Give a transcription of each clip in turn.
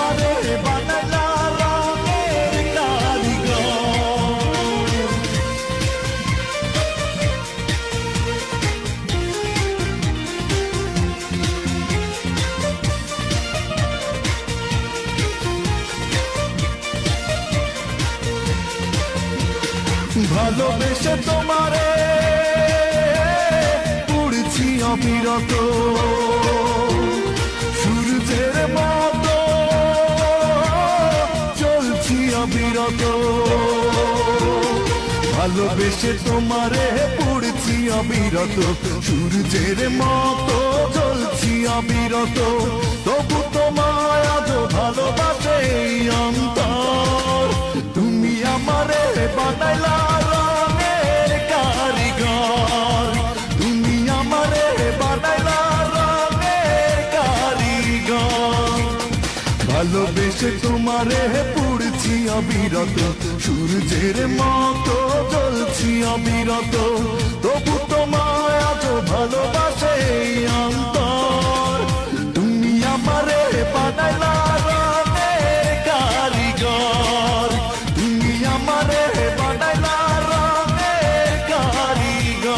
আমারে বানাইলা রঙের কারিগর। ভালোবেসে তোমারে পড়ছি অবিরত, সূর্যের মতো চলছি অবিরত। ভালোবেসে তোমারে পড়ছি অবিরত, সূর্যের মতো চলছি অবিরত। তবু তোমায় আজ ভালোবাসে এই অন্তর, তুমি আমারে বানাইলা রঙের কারিগর, তুমি আমারে বানাইলা রঙের কারিগর। ভালোবেসে তোমারে পড়ছি অবিরত, সূর্যের মতো জ্বলছি অবিরত। তবু তোমায় আজ ভালোবাসে এই অন্তর, তুমি আমারে বানাইলা রঙের কারিগর, তুমি আমারে বানাইলা রঙের কারিগর।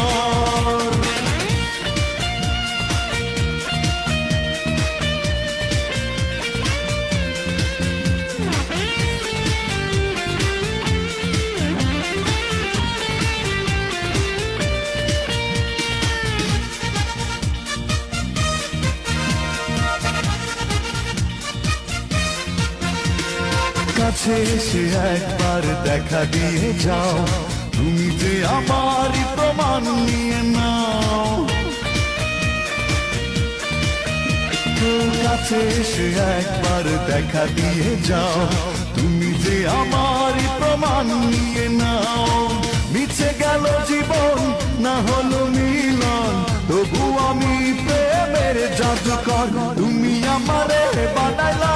কাছে এসে একবার দেখা দিয়ে যাও, তুমি যে আমারই প্রমাণ নিয়ে নাও। কাছে এসে একবার দেখা দিয়ে যাও, তুমি যে আমারই প্রমাণ নিয়ে নাও। মিছে গেল জীবন না হলো মিলন, তবু আমি প্রেমের জাদুকর, তুমি আমারে বানাইলা